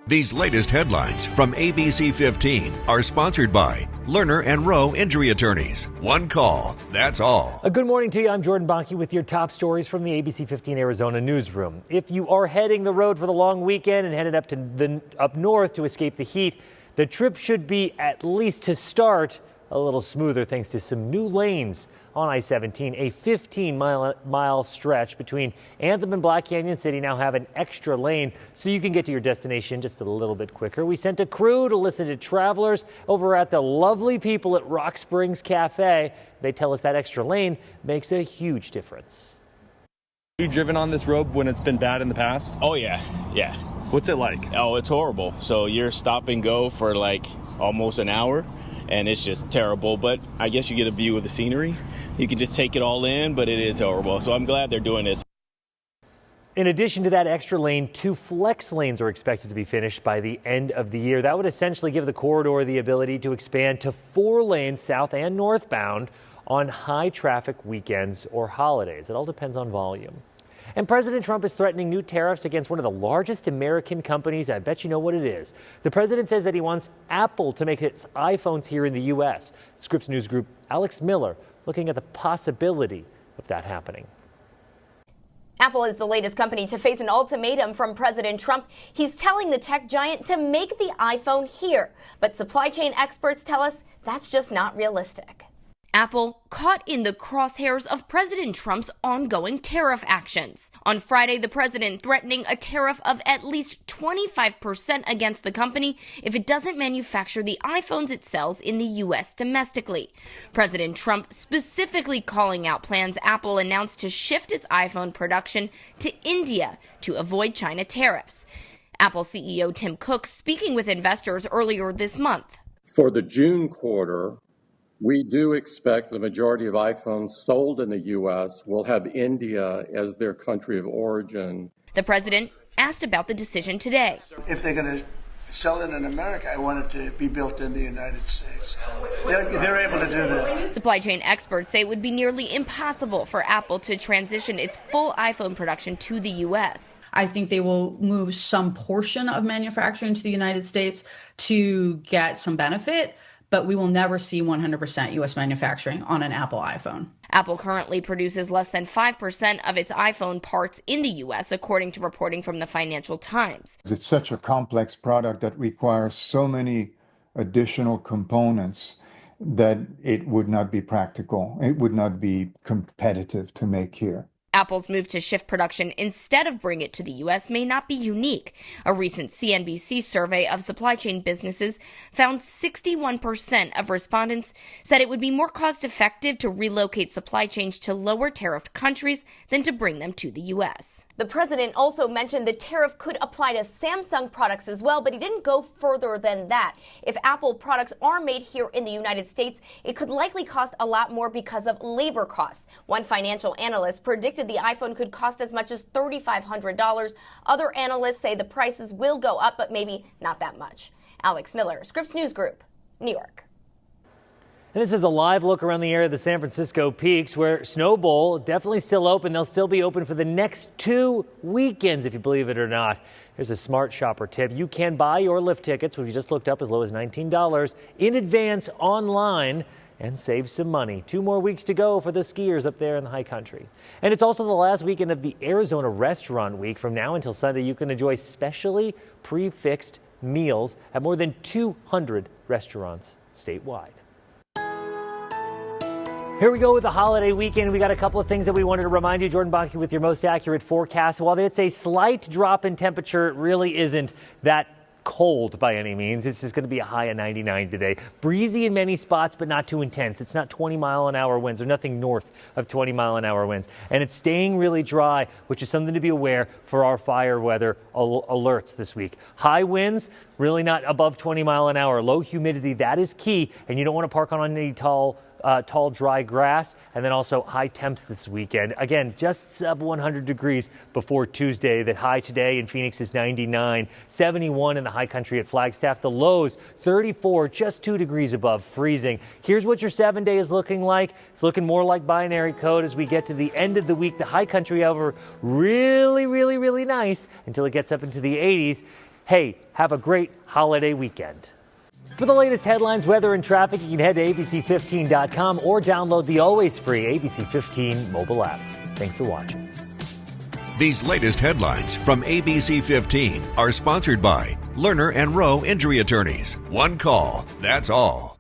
These latest headlines from ABC15 are sponsored by Lerner and Rowe Injury Attorneys. One call, that's all. Good morning to you. I'm Jordan Bonke with your top stories from the ABC15 Arizona newsroom. If you are heading the road for the long weekend and headed up north to escape the heat, the trip should be, at least to start, a little smoother thanks to some new lanes on I-17. A 15-mile stretch between Anthem and Black Canyon City now have an extra lane so you can get to your destination just a little bit quicker. We sent a crew to listen to travelers over at the lovely people at Rock Springs Cafe. They tell us that extra lane makes a huge difference. Have you driven on this road when it's been bad in the past? Oh, yeah. What's it like? Oh, it's horrible. So you're stop and go for like almost an hour. And it's just terrible, but I guess you get a view of the scenery. You can just take it all in, but it is horrible. So I'm glad they're doing this. In addition to that extra lane, 2 flex lanes are expected to be finished by the end of the year. That would essentially give the corridor the ability to expand to 4 lanes south and northbound on high traffic weekends or holidays. It all depends on volume. And President Trump is threatening new tariffs against one of the largest American companies. I bet you know what it is. The president says that he wants Apple to make its iPhones here in the U.S. Scripps News Group Alex Miller looking at the possibility of that happening. Apple is the latest company to face an ultimatum from President Trump. He's telling the tech giant to make the iPhone here. But supply chain experts tell us that's just not realistic. Apple caught in the crosshairs of President Trump's ongoing tariff actions. On Friday, the president threatening a tariff of at least 25% against the company if it doesn't manufacture the iPhones it sells in the U.S. domestically. President Trump specifically calling out plans Apple announced to shift its iPhone production to India to avoid China tariffs. Apple CEO Tim Cook speaking with investors earlier this month. For the June quarter, we do expect the majority of iPhones sold in the U.S. will have India as their country of origin. The president asked about the decision today. If they're going to sell it in America, I want it to be built in the United States. They're able to do that. Supply chain experts say it would be nearly impossible for Apple to transition its full iPhone production to the U.S. I think they will move some portion of manufacturing to the United States to get some benefit, but we will never see 100% U.S. manufacturing on an Apple iPhone. Apple currently produces less than 5% of its iPhone parts in the U.S., according to reporting from the Financial Times. It's such a complex product that requires so many additional components that it would not be practical. It would not be competitive to make here. Apple's move to shift production instead of bring it to the U.S. may not be unique. A recent CNBC survey of supply chain businesses found 61% of respondents said it would be more cost-effective to relocate supply chains to lower tariffed countries than to bring them to the U.S. The president also mentioned the tariff could apply to Samsung products as well, but he didn't go further than that. If Apple products are made here in the United States, it could likely cost a lot more because of labor costs. One financial analyst predicted the iPhone could cost as much as $3,500. Other analysts say the prices will go up, but maybe not that much. Alex Miller, Scripps News Group, New York. And this is a live look around the area of the San Francisco Peaks, where Snow Bowl definitely still open. They'll still be open for the next 2 weekends, if you believe it or not. Here's a smart shopper tip. You can buy your lift tickets, which we just looked up, as low as $19 in advance online and save some money. 2 more weeks to go for the skiers up there in the high country. And it's also the last weekend of the Arizona Restaurant Week. From now until Sunday, you can enjoy specially prefixed meals at more than 200 restaurants statewide. Here we go with the holiday weekend. We got a couple of things that we wanted to remind you. Jordan Bonke with your most accurate forecast. While it's a slight drop in temperature, it really isn't that cold by any means. It's just going to be a high of 99 today. Breezy in many spots, but not too intense. It's not 20-mile-an-hour winds or nothing north of 20-mile-an-hour winds. And it's staying really dry, which is something to be aware for our fire weather alerts this week. High winds, really not above 20-mile-an-hour. Low humidity, that is key. And you don't want to park on any tall, dry grass, and then also high temps this weekend. Again, just sub 100 degrees before Tuesday. The high today in Phoenix is 99, 71 in the high country at Flagstaff. The lows 34, just 2 degrees above freezing. Here's what your 7-day is looking like. It's looking more like binary code as we get to the end of the week. The high country, however, really nice until it gets up into the 80s. Hey, have a great holiday weekend. For the latest headlines, weather, and traffic, you can head to ABC15.com or download the always free ABC15 mobile app. Thanks for watching. These latest headlines from ABC 15 are sponsored by Lerner and Rowe Injury Attorneys. One call, that's all.